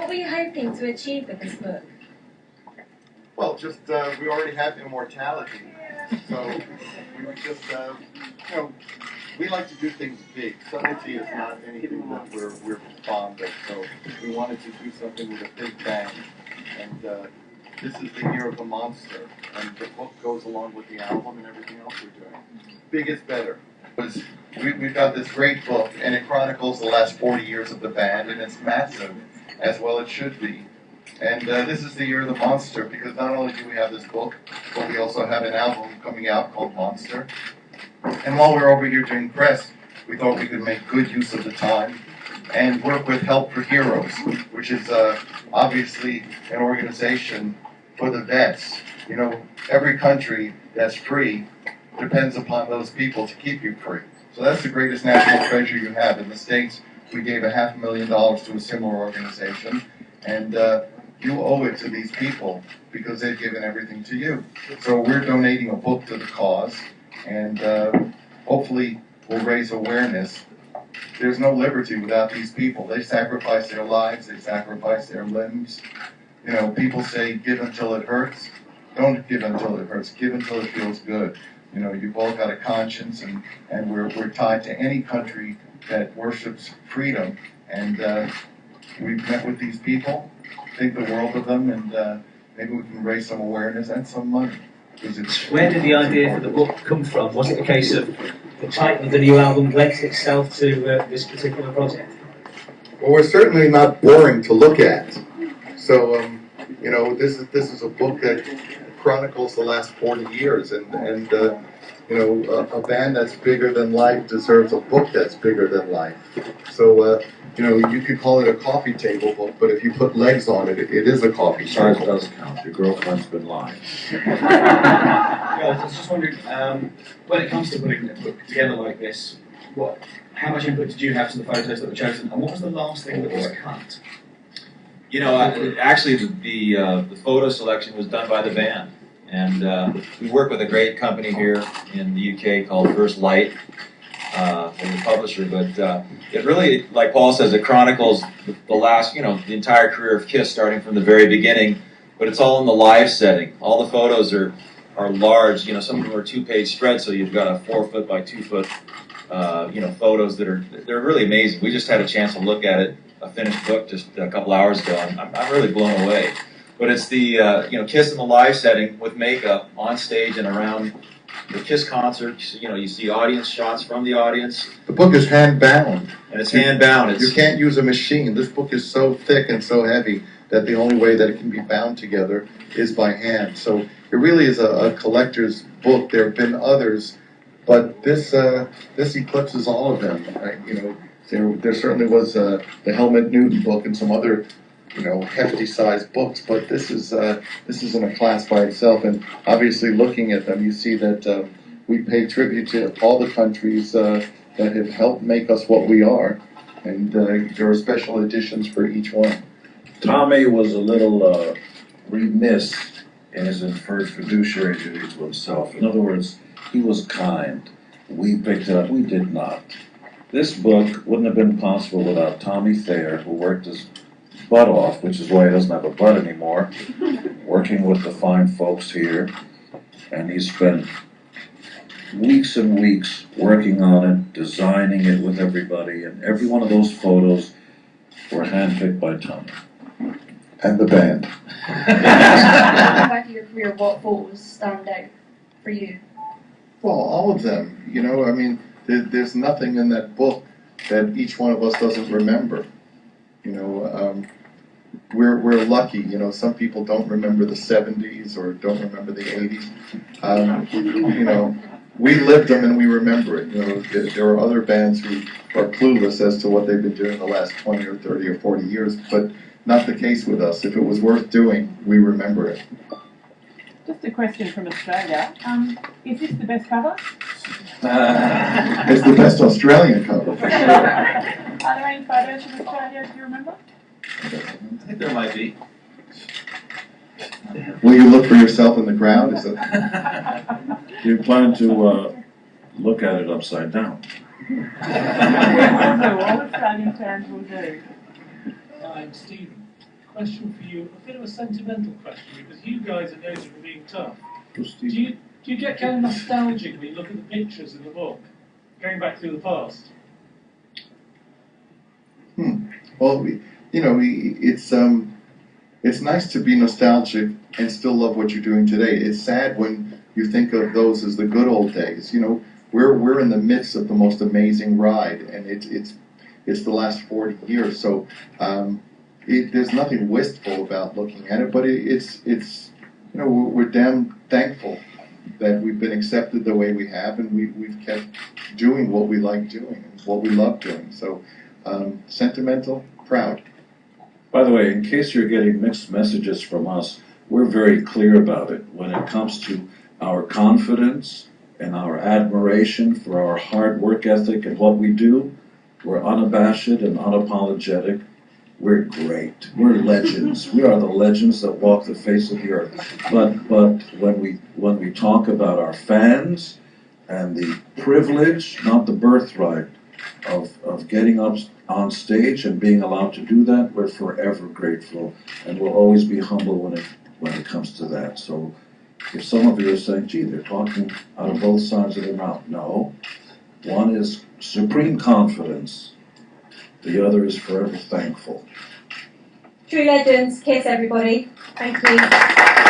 What were you hoping to achieve with this book? Well, just we already have immortality, so we would just we like to do things big. Subtlety is not anything that we're fond of, so we wanted to do something with a big bang. And this is the year of the monster, and the book goes along with the album and everything else we're doing. Big is better. We've got this great book, and it chronicles the last 40 years of the band, and it's massive, as well it should be. And this is the year of the monster, because not only do we have this book, but we also have an album coming out called Monster. And while we're over here doing press, we thought we could make good use of the time and work with Help for Heroes, which is obviously an organization for the vets. You know, every country that's free depends upon those people to keep you free. So that's the greatest national treasure you have. In the States, we gave $500,000 to a similar organization, and you owe it to these people because they've given everything to you. So we're donating a book to the cause, and hopefully we'll raise awareness. There's no liberty without these people. They sacrifice their lives, they sacrifice their limbs. You know, people say give until it hurts. Don't give until it hurts, give until it feels good. You know, you've all got a conscience, and we're tied to any country that worships freedom. And we've met with these people, think the world of them, and maybe we can raise some awareness and some money. Where did the idea for the book come from? Was it a case of the title of the new album lends itself to this particular project? Well, we're certainly not boring to look at. So, you know, this is a book that chronicles the last 40 years, and you know, a band that's bigger than life deserves a book that's bigger than life. So, you know, you could call it a coffee table book, but if you put legs on it, it is a coffee table. Size does count. Your girlfriend's been lying. I was just wondering, when it comes to putting a book together like this, how much input did you have to the photos that were chosen, and what was the last thing that was cut? You know, actually, the photo selection was done by the band, and we work with a great company here in the UK called First Light, the publisher. But it really, like Paul says, it chronicles the last, you know, the entire career of Kiss, starting from the very beginning. But it's all in the live setting. All the photos are large. You know, some of them are 2-page spreads, so you've got a 4-foot by 2-foot, you know, photos they're really amazing. We just had a chance to look at it, a finished book, just a couple hours ago, and I'm really blown away. But it's the you know, Kiss in the live setting with makeup on stage and around the Kiss concerts. You know, you see audience shots from the audience. The book is hand-bound. And it's hand-bound. You can't use a machine. This book is so thick and so heavy that the only way that it can be bound together is by hand. So it really is a collector's book. There have been others, but this eclipses all of them. You know, there certainly was the Helmut Newton book and some other, you know, hefty-sized books, but this is in a class by itself. And obviously, looking at them, you see that we pay tribute to all the countries that have helped make us what we are, and there are special editions for each one. Tommy was a little remiss in his first fiduciary duty to himself. In other words, he was kind. We picked it up. We did not. This book wouldn't have been possible without Tommy Thayer, who worked his butt off, which is why he doesn't have a butt anymore, working with the fine folks here. And he spent weeks and weeks working on it, designing it with everybody, and every one of those photos were handpicked by Tommy. And the band. Back to your career, what photos stand out for you? Well, all of them. You know, I mean, there's nothing in that book that each one of us doesn't remember. You know, we're lucky. You know, some people don't remember the 70s or don't remember the 80s. You know, we lived them and we remember it. You know, there are other bands who are clueless as to what they've been doing the last 20 or 30 or 40 years, but not the case with us. If it was worth doing, we remember it. Just a question from Australia. Is this the best cover? It's the best Australian cover, for sure. Are there any photos from Australia, do you remember? I think there might be. Will you look for yourself in the crowd? Is it? Do you plan to look at it upside down? Yes, we will do. All Australian fans will do. Stephen, question for you, a bit of a sentimental question, because you guys are noted for being tough. Do you get kind of nostalgic when you look at the pictures in the book, going back through the past? Well, it's nice to be nostalgic and still love what you're doing today. It's sad when you think of those as the good old days. You know, we're in the midst of the most amazing ride, and it's the last 40 years. So there's nothing wistful about looking at it, but it's we're damn thankful that we've been accepted the way we have, and we've kept doing what we like doing and what we love doing. So sentimental, proud. By the way, in case you're getting mixed messages from us, we're very clear about it. When it comes to our confidence and our admiration for our hard work ethic and what we do, we're unabashed and unapologetic. We're great. We're legends. We are the legends that walk the face of the earth. But when we talk about our fans and the privilege, not the birthright, of getting up on stage and being allowed to do that, we're forever grateful, and we'll always be humble when it comes to that. So if some of you are saying, gee, they're talking out of both sides of their mouth, no. One is supreme confidence. The other is forever thankful. True legends, kiss everybody. Thank you.